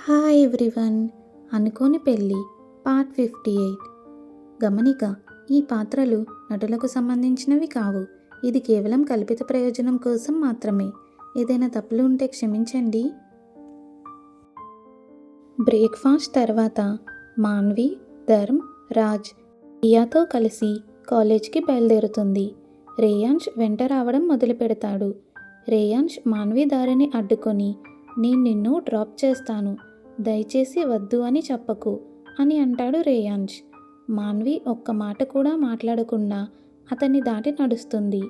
Hi everyone. అనుకోని పెళ్ళి part 58. గమనిక: ఈ పాత్రలు నటులకు సంబంధించినవి కావు. ఇది కేవలం కల్పిత ప్రయోజనం కోసం మాత్రమే. ఏదైనా తప్పులు ఉంటే క్షమించండి. బ్రేక్ఫాస్ట్ తర్వాత మాన్వి, ధర్మ్, రాజ్ కియాతో కలిసి కాలేజ్కి బయలుదేరుతుంది. రేయాన్ష్ వెంట రావడం మొదలు పెడతాడు. రేయాన్ష్ మాన్వి దారిని అడ్డుకొని, నేను నిన్ను డ్రాప్ చేస్తాను, దయచేసి వద్దు అని చెప్పకు అని అంటాడు రేయాన్ష్. మాన్వి ఒక్క మాట కూడా మాట్లాడకుండా అతన్ని దాటి నడుస్తుంది.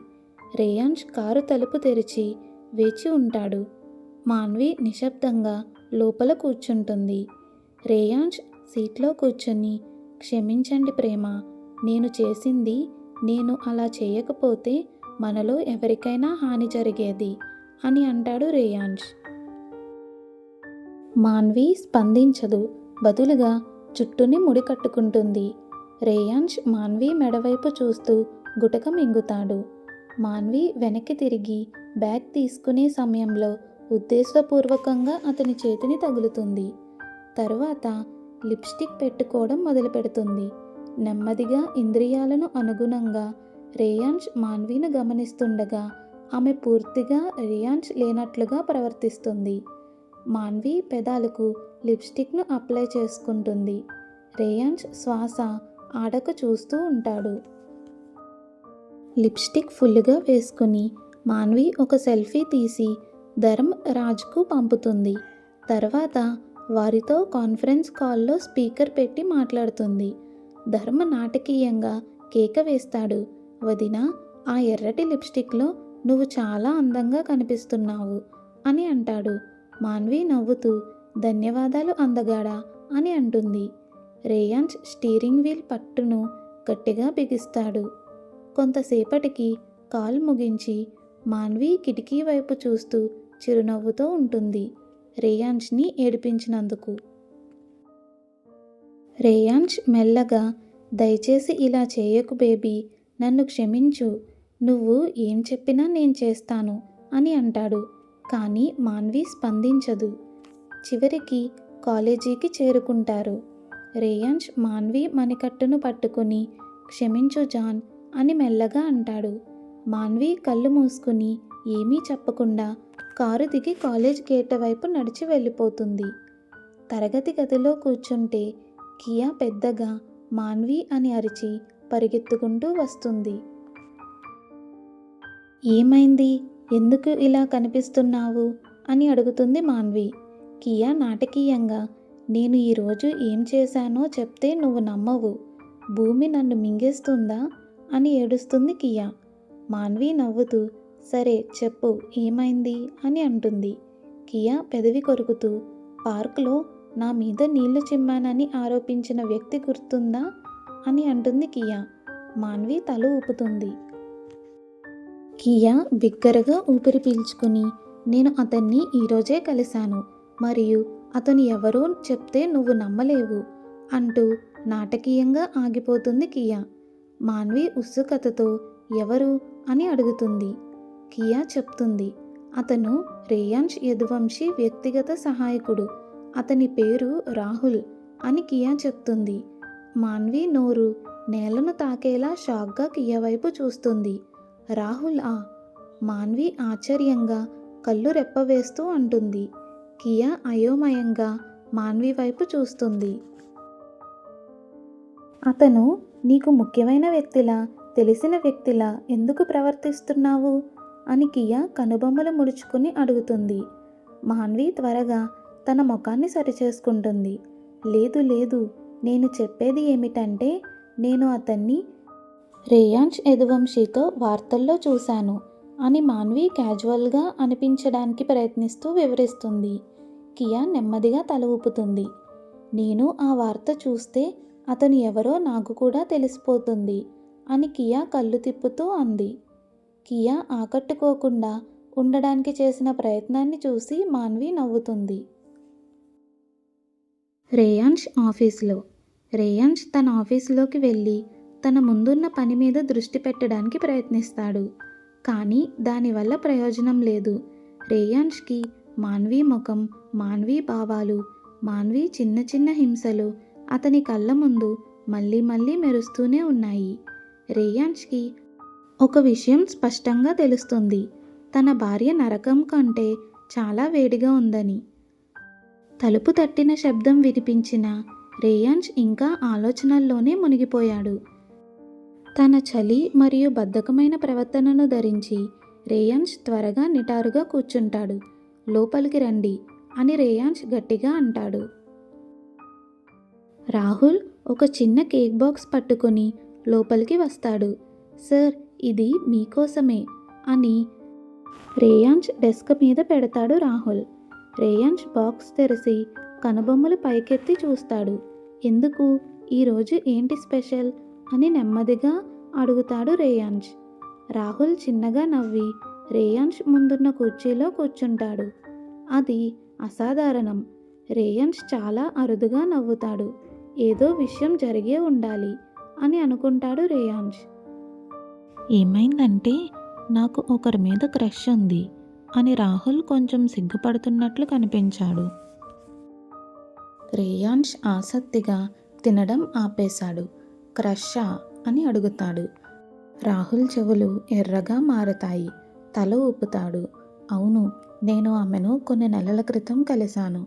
రేయాన్ష్ కారు తలుపు తెరిచి వేచి ఉంటాడు. మాన్వి నిశ్శబ్దంగా లోపల కూర్చుంటుంది. రేయాన్ష్ సీట్లో కూర్చొని, క్షమించండి ప్రేమ, నేను అలా చేయకపోతే మనలో ఎవరికైనా హాని జరిగేది అని అంటాడు రేయాన్ష్. మాన్వి స్పందించదు. బదులుగా జుట్టుని ముడి కట్టుకుంటుంది. రేయాన్ష్ మాన్వి మెడవైపు చూస్తూ గుటక మింగుతాడు. మాన్వి వెనక్కి తిరిగి బ్యాగ్ తీసుకునే సమయంలో ఉద్దేశపూర్వకంగా అతని చేతిని తగులుతుంది. తరువాత లిప్స్టిక్ పెట్టుకోవడం మొదలు పెడుతుంది. నెమ్మదిగా ఇంద్రియాలను అనుగుణంగా రేయాన్ష్ మాన్విని గమనిస్తుండగా ఆమె పూర్తిగా రేయాన్ష్ లేనట్లుగా ప్రవర్తిస్తుంది. మాన్వి పెదాలకు లిప్స్టిక్ను అప్లై చేసుకుంటుంది. రేయాన్ష్ శ్వాస ఆడక చూస్తూ ఉంటాడు. లిప్స్టిక్ ఫుల్గా వేసుకుని మాన్వి ఒక సెల్ఫీ తీసి ధర్మ్, రాజ్కు పంపుతుంది. తర్వాత వారితో కాన్ఫరెన్స్ కాల్లో స్పీకర్ పెట్టి మాట్లాడుతుంది. ధర్మ్ నాటకీయంగా కేక వేస్తాడు. వదినా, ఆ ఎర్రటి లిప్స్టిక్లో నువ్వు చాలా అందంగా కనిపిస్తున్నావు అని అంటాడు. మాన్వి నవ్వుతూ, ధన్యవాదాలు అందగాడా అని అంటుంది. రేయాన్ష్ స్టీరింగ్ వీల్ పట్టును గట్టిగా బిగిస్తాడు. కొంతసేపటికి కాల్ ముగించి మాన్వి కిటికీ వైపు చూస్తూ చిరునవ్వుతో ఉంటుంది, రేయాన్ష్ని ఏడిపించినందుకు. రేయాన్ష్ మెల్లగా, దయచేసి ఇలా చేయకు బేబీ, నన్ను క్షమించు, నువ్వు ఏం చెప్పినా నేను చేస్తాను అని అంటాడు. కానీ మాన్వి స్పందించదు. చివరికి కాలేజీకి చేరుకుంటారు. రేయాన్ష్ మాన్వి మణికట్టును పట్టుకుని, క్షమించు జాన్ అని మెల్లగా అంటాడు. మాన్వి కళ్ళు మూసుకుని ఏమీ చెప్పకుండా కారు దిగి కాలేజ్ గేట్ వైపు నడిచి వెళ్ళిపోతుంది. తరగతి గదిలో కూర్చుంటే కియా పెద్దగా మాన్వి అని అరిచి పరిగెత్తుకుంటూ వస్తుంది. ఏమైంది, ఎందుకు ఇలా కనిపిస్తున్నావు అని అడుగుతుంది మాన్వి. కియా నాటకీయంగా, నేను ఈరోజు ఏం చేశానో చెప్తే నువ్వు నమ్మవు, భూమి నన్ను మింగేస్తుందా అని ఏడుస్తుంది కియా. మాన్వి నవ్వుతూ, సరే చెప్పు, ఏమైంది అని అంటుంది. కియా పెదవి కొరుకుతూ, పార్క్లో నా మీద నీళ్లు చిమ్మానని ఆరోపించిన వ్యక్తి గుర్తుందా అని అంటుంది కియా. మాన్వి తల ఊపుతుంది. కియా బిగ్గరగా ఊపిరి పీల్చుకుని, నేను అతన్ని ఈరోజే కలిశాను, మరియు అతను ఎవరో చెప్తే నువ్వు నమ్మలేవు అంటూ నాటకీయంగా ఆగిపోతుంది కియా. మాన్వి ఉత్సుకతతో, ఎవరు అని అడుగుతుంది. కియా చెప్తుంది, అతను రేయాన్ష్ యదువంశీ వ్యక్తిగత సహాయకుడు, అతని పేరు రాహుల్ అని కియా చెప్తుంది. మాన్వి నోరు నేలను తాకేలా షాక్గా కియా వైపు చూస్తుంది. రాహుల్ ఆ? మాన్వి ఆశ్చర్యంగా కళ్ళు రెప్పవేస్తూ అంటుంది. కియా అయోమయంగా మాన్వి వైపు చూస్తుంది. అతను నీకు ముఖ్యమైన వ్యక్తిలా, తెలిసిన వ్యక్తిలా ఎందుకు ప్రవర్తిస్తున్నావు అని కియా కనుబొమ్మలు ముడుచుకుని అడుగుతుంది. మాన్వి త్వరగా తన ముఖాన్ని సరిచేసుకుంటుంది. లేదు లేదు, నేను చెప్పేది ఏమిటంటే, నేను అతన్ని రేయాన్ష్ యదువంశీతో వార్తల్లో చూశాను అని మాన్వి క్యాజువల్గా అనిపించడానికి ప్రయత్నిస్తూ వివరిస్తుంది. కియా నెమ్మదిగా తల ఊపుతుంది. నేను ఆ వార్త చూస్తే అతను ఎవరో నాకు కూడా తెలిసిపోతుంది అని కియా కళ్ళు తిప్పుతూ అంది. కియా ఆకట్టుకోకుండా ఉండడానికి చేసిన ప్రయత్నాన్ని చూసి మాన్వి నవ్వుతుంది. రేయాన్ష్ ఆఫీసులో రేయాన్ష్ తన ఆఫీసులోకి వెళ్ళి తన ముందున్న పని మీద దృష్టి పెట్టడానికి ప్రయత్నిస్తాడు. కానీ దానివల్ల ప్రయోజనం లేదు. రేయాన్ష్కి మాన్వి ముఖం, మాన్వి భావాలు మాన్వి చిన్న చిన్న హింసలు అతని కళ్ళ ముందు మళ్ళీ మళ్ళీ మెరుస్తూనే ఉన్నాయి. రేయాన్ష్కి ఒక విషయం స్పష్టంగా తెలుస్తుంది. తన భార్య నరకం కంటే చాలా వేడిగా ఉందని. తలుపు తట్టిన శబ్దం వినిపించిన రేయాన్ష్ ఇంకా ఆలోచనల్లోనే మునిగిపోయాడు. తన చలి మరియు బద్ధకమైన ప్రవర్తనను ధరించి రేయాన్ష్ త్వరగా నిటారుగా కూర్చుంటాడు. లోపలికి రండి అని రేయాన్ష్ గట్టిగా అంటాడు. రాహుల్ ఒక చిన్న కేక్ బాక్స్ పట్టుకొని లోపలికి వస్తాడు. సార్, ఇది మీకోసమే అని రేయాన్ష్ డెస్క్ మీద పెడతాడు రాహుల్. రేయాన్ష్ బాక్స్ తెరిచి కనుబొమ్మలు పైకెత్తి చూస్తాడు. ఎందుకు? ఈరోజు ఏంటి స్పెషల్ అని నెమ్మదిగా అడుగుతాడు రేయాన్ష్. రాహుల్ చిన్నగా నవ్వి రేయాన్ష్ ముందున్న కుర్చీలో కూర్చుంటాడు. అది అసాధారణం. రేయాన్ష్ చాలా అరుదుగా నవ్వుతాడు. ఏదో విషయం జరిగే ఉండాలి అని అనుకుంటాడు రేయాన్ష్. ఏమైందంటే నాకు ఒకరి మీద క్రష్ ఉంది అని రాహుల్ కొంచెం సిగ్గుపడుతున్నట్లు కనిపించాడు. రేయాన్ష్ ఆసక్తిగా తినడం ఆపేశాడు. క్రషా అని అడుగుతాడు. రాహుల్ చెవులు ఎర్రగా మారతాయి. తల ఊపుతాడు. అవును, నేను ఆమెను కొన్ని నెలల క్రితం కలిశాను.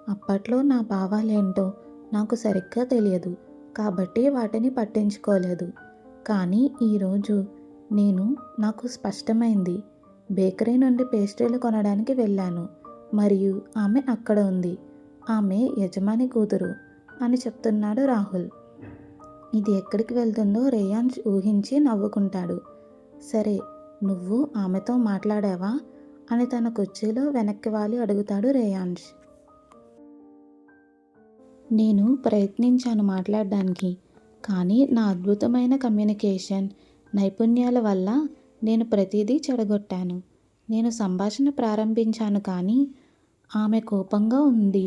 అప్పట్లో నా భావాలేంటో నాకు సరిగ్గా తెలియదు కాబట్టి వాటిని పట్టించుకోలేదు. కానీ ఈరోజు నాకు స్పష్టమైంది. బేకరీ నుండి పేస్ట్రీలు కొనడానికి వెళ్ళాను మరియు ఆమె అక్కడ ఉంది. ఆమె యజమాని కూతురు అని చెప్తున్నాడు రాహుల్. ఇది ఎక్కడికి వెళ్తుందో రేయాన్ష్ ఊహించి నవ్వుకుంటాడు. సరే, నువ్వు ఆమెతో మాట్లాడావా అని తన కుర్చీలో వెనక్కి వాలి అడుగుతాడు రేయాన్ష్. నేను ప్రయత్నించాను మాట్లాడడానికి, కానీ నా అద్భుతమైన కమ్యూనికేషన్ నైపుణ్యాల వల్ల నేను ప్రతిదీ చెడగొట్టాను. నేను సంభాషణ ప్రారంభించాను కానీ ఆమె కోపంగా ఉంది.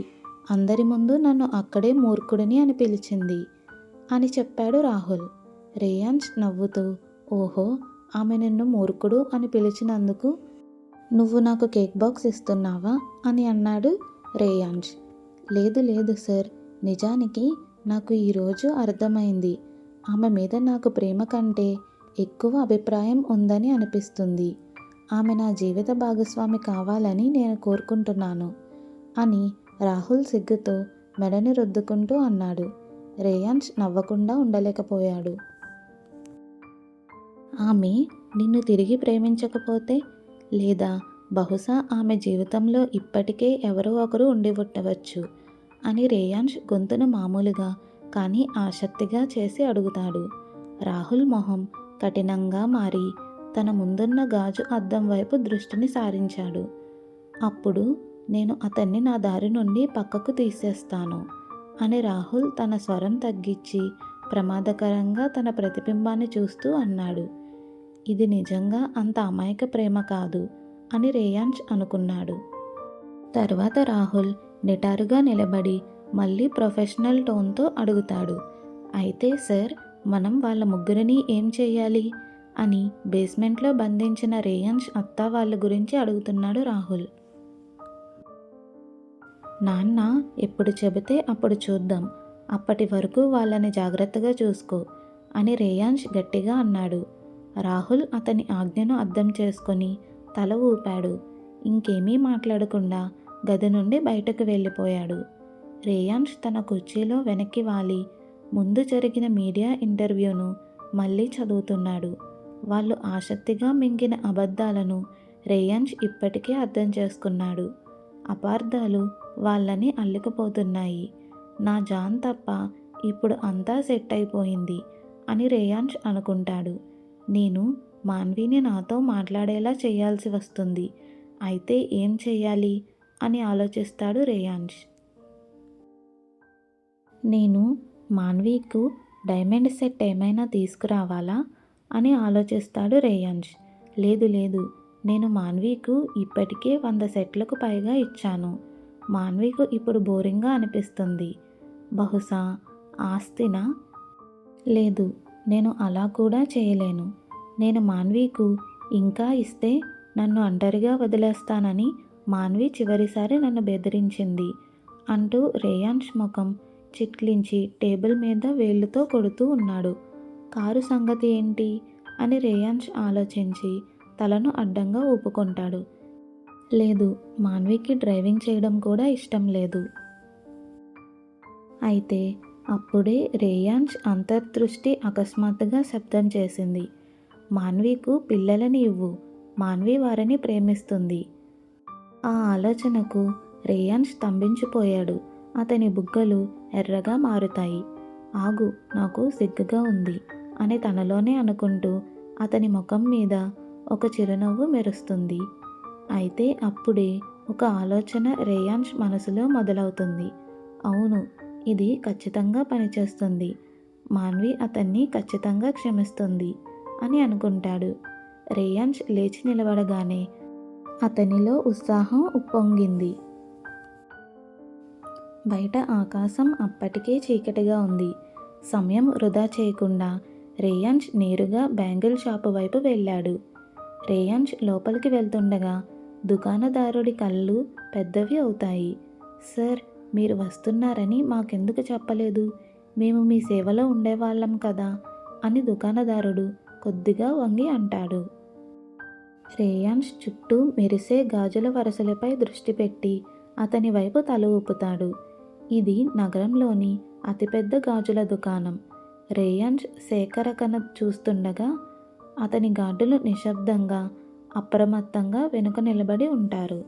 అందరి ముందు నన్ను అక్కడే మూర్ఖుడిని అని పిలిచింది అని చెప్పాడు రాహుల్. రేయాన్ష్ నవ్వుతూ, ఓహో, ఆమె నిన్ను మూర్ఖుడు అని పిలిచినందుకు నువ్వు నాకు కేక్ బాక్స్ ఇస్తున్నావా అని అన్నాడు రేయాన్ష్. లేదు లేదు సార్, నిజానికి నాకు ఈరోజు అర్థమైంది. ఆమె మీద నాకు ప్రేమ కంటే ఎక్కువ అభిప్రాయం ఉందని అనిపిస్తుంది. ఆమె నా జీవిత భాగస్వామి కావాలని నేను కోరుకుంటున్నాను అని రాహుల్ సిగ్గుతో మెడని రుద్దుకుంటూ అన్నాడు. రేయాన్ష్ నవ్వకుండా ఉండలేకపోయాడు. ఆమె నిన్ను తిరిగి ప్రేమించకపోతే, లేదా బహుశా ఆమె జీవితంలో ఇప్పటికే ఎవరో ఒకరు ఉండి ఉండవచ్చు అని రేయాన్ష్ గొంతును మామూలుగా కానీ ఆసక్తిగా చేసి అడుగుతాడు. రాహుల్ మొహం కఠినంగా మారి తన ముందున్న గాజు అద్దం వైపు దృష్టిని సారించాడు. అప్పుడు నేను అతన్ని నా దారి నుండి పక్కకు తీసేస్తాను అని రాహుల్ తన స్వరం తగ్గించి ప్రమాదకరంగా తన ప్రతిబింబాన్ని చూస్తూ అన్నాడు. ఇది నిజంగా అంత అమాయక ప్రేమ కాదు అని రేయాన్ష్ అనుకున్నాడు. తర్వాత రాహుల్ నిటారుగా నిలబడి మళ్ళీ ప్రొఫెషనల్ టోన్తో అడుగుతాడు. అయితే సార్, మనం వాళ్ళ ముగ్గురిని ఏం చేయాలి అని బేస్మెంట్లో బంధించిన రేయాన్ష్ అత్త వాళ్ళ గురించి అడుగుతున్నాడు రాహుల్. నాన్న ఎప్పుడు చెబితే అప్పుడు చూద్దాం, అప్పటి వరకు వాళ్ళని జాగ్రత్తగా చూసుకో అని రేయాన్ష్ గట్టిగా అన్నాడు. రాహుల్ అతని ఆజ్ఞను అర్థం చేసుకొని తల ఊపాడు. ఇంకేమీ మాట్లాడకుండా గది నుండి బయటకు వెళ్ళిపోయాడు. రేయాన్ష్ తన కుర్చీలో వెనక్కి వాలి ముందు జరిగిన మీడియా ఇంటర్వ్యూను మళ్ళీ చదువుతున్నాడు. వాళ్ళు ఆసక్తిగా మింగిన అబద్ధాలను రేయాన్ష్ ఇప్పటికే అర్థం చేసుకున్నాడు. అపార్థాలు వాళ్ళని అల్లుకుపోతున్నాయి. నా జాన్ తప్ప ఇప్పుడు అంతా సెట్ అయిపోయింది అని రేయాన్ష్ అనుకుంటాడు. నేను మాన్విని నాతో మాట్లాడేలా చేయాల్సి వస్తుంది. అయితే ఏం చేయాలి అని ఆలోచిస్తాడు రేయాన్ష్. నేను మాన్వికు డైమండ్ సెట్ ఏమైనా తీసుకురావాలా అని ఆలోచిస్తాడు రేయాన్ష్. లేదు లేదు, నేను మాన్వికు ఇప్పటికే 100 సెట్లకు పైగా ఇచ్చాను. మాన్వికు ఇప్పుడు బోరింగ్గా అనిపిస్తుంది. బహుశా ఆస్తినా? లేదు, నేను అలా కూడా చేయలేను. నేను మాన్వికు ఇంకా ఇస్తే నన్ను ఒంటరిగా వదిలేస్తానని మాన్వి చివరిసారి నన్ను బెదిరించింది. అంటూ రేయాన్స్ ముఖం చిట్లించి టేబుల్ మీద వేళ్ళతో కొడుతూ ఉన్నాడు. కారు సంగతి ఏంటి అని రేయాన్స్ ఆలోచించి తలను అడ్డంగా ఊపుకుంటాడు. లేదు, మాన్వికి డ్రైవింగ్ చేయడం కూడా ఇష్టం లేదు. అయితే అప్పుడే రేయాన్స్ అంతర్దృష్టి అకస్మాత్తుగా శబ్దం చేసింది. మాన్వికు పిల్లలని ఇవ్వు, మాన్వి వారిని ప్రేమిస్తుంది. ఆ ఆలోచనకు రేయాన్స్ స్తంభించిపోయాడు. అతని బుగ్గలు ఎర్రగా మారుతాయి. ఆగు, నాకు సిగ్గుగా ఉంది అని తనలోనే అనుకుంటూ అతని ముఖం మీద ఒక చిరునవ్వు మెరుస్తుంది. అయితే అప్పుడే ఒక ఆలోచన రేయాన్స్ మనసులో మొదలవుతుంది. అవును, ఇది ఖచ్చితంగా పనిచేస్తుంది. మాన్వి అతన్ని ఖచ్చితంగా క్షమిస్తుంది అని అనుకుంటాడు. రేయాన్స్ లేచి నిలబడగానే అతనిలో ఉత్సాహం ఉప్పొంగింది. బయట ఆకాశం అప్పటికే చీకటిగా ఉంది. సమయం వృధా చేయకుండా రేయాన్స్ నేరుగా బ్యాంగిల్ షాపు వైపు వెళ్ళాడు. రేయాన్స్ లోపలికి వెళ్తుండగా దుకాణదారుడి కళ్ళు పెద్దవి అవుతాయి. సార్, మీరు వస్తున్నారని మాకెందుకు చెప్పలేదు? మేము మీ సేవలో ఉండేవాళ్ళం కదా అని దుకాణదారుడు కొద్దిగా వంగి అంటాడు. రేయాన్స్ చుట్టూ మెరిసే గాజుల వరసలపై దృష్టి పెట్టి అతని వైపు తల ఊపుతాడు. ఇది నగరంలోని అతిపెద్ద గాజుల దుకాణం. రేయాన్స్ సేకరకన చూస్తుండగా అతని గార్డులు నిశ్శబ్దంగా అప్రమత్తంగా వెనుక నిలబడి ఉంటారు.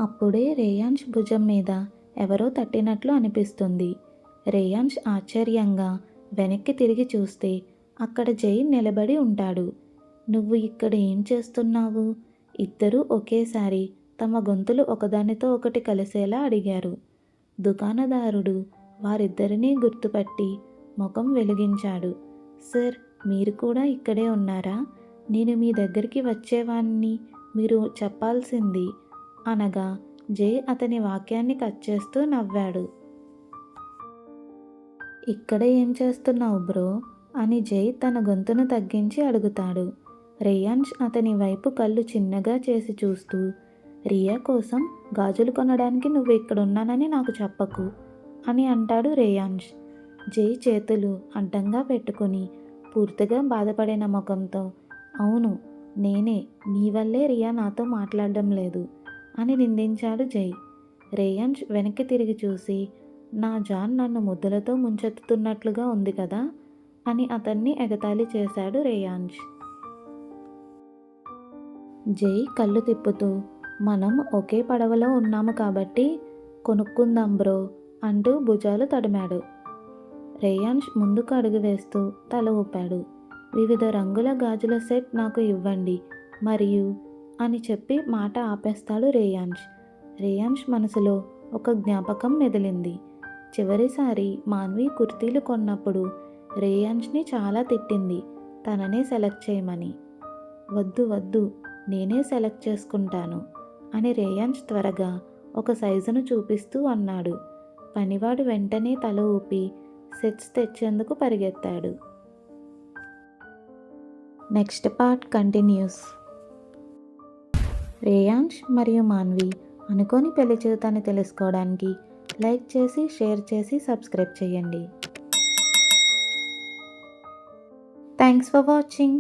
అప్పుడే రేయాన్స్ భుజం మీద ఎవరో తట్టినట్లు అనిపిస్తుంది. రేయాన్స్ ఆశ్చర్యంగా వెనక్కి తిరిగి చూస్తే అక్కడ జై నిలబడి ఉంటాడు. నువ్వు ఇక్కడ ఏం చేస్తున్నావు? ఇద్దరూ ఒకేసారి తమ గొంతులు ఒకదానితో ఒకటి కలిసేలా అడిగారు. దుకాణదారుడు వారిద్దరినీ గుర్తుపట్టి ముఖం వెలిగించాడు. సార్, మీరు కూడా ఇక్కడే ఉన్నారా? నేను మీ దగ్గరికి వచ్చేవాణ్ణి, మీరు చెప్పాల్సింది అనగా జై అతని వాక్యాన్ని కట్ చేస్తూ నవ్వాడు. ఇక్కడ ఏం చేస్తున్నావు బ్రో అని జై తన గొంతును తగ్గించి అడుగుతాడు. రేయాన్స్ అతని వైపు కళ్ళు చిన్నగా చేసి చూస్తూ, రియా కోసం గాజులు కొనడానికి నువ్వు ఇక్కడున్నానని నాకు చెప్పకు అని అంటాడు రేయాన్స్. జై చేతులు అడ్డంగా పెట్టుకుని పూర్తిగా బాధపడిన ముఖంతో, అవును, నేనే, నీ వల్లే రియా నాతో మాట్లాడడం లేదు అని నిందించాడు జై. రేయాన్స్ వెనక్కి తిరిగి చూసి, నా జాన్ నన్ను ముద్దులతో ముంచెత్తుతున్నట్లుగా ఉంది కదా అని అతన్ని ఎగతాళి చేశాడు రేయాన్స్. జై కళ్ళు తిప్పుతూ, మనం ఒకే పడవలో ఉన్నాము కాబట్టి కొనుక్కుందాం బ్రో అంటూ భుజాలు తడిమాడు. రేయాన్స్ ముందుకు అడుగు వేస్తూ తల ఊపాడు. వివిధ రంగుల గాజుల సెట్ నాకు ఇవ్వండి మరియు అని చెప్పి మాట ఆపేస్తాడు రేయాన్స్. రేయాన్స్ మనసులో ఒక జ్ఞాపకం మెదిలింది. చివరిసారి మాన్వి కుర్తీలు కొన్నప్పుడు రేయాన్స్ని చాలా తిట్టింది, తననే సెలెక్ట్ చేయమని. వద్దు వద్దు, నేనే సెలెక్ట్ చేసుకుంటాను అని రేయాన్స్ త్వరగా ఒక సైజును చూపిస్తూ అన్నాడు. పనివాడు వెంటనే తల ఊపి సెట్స్ తెచ్చేందుకు పరిగెత్తాడు. Next part continuous. రేయాన్స్ మరియు మాన్వి అనుకోని పెళ్లి జీవితాన్ని తెలుసుకోవడానికి లైక్ చేసి, షేర్ చేసి, సబ్స్క్రైబ్ చేయండి. Thanks for watching.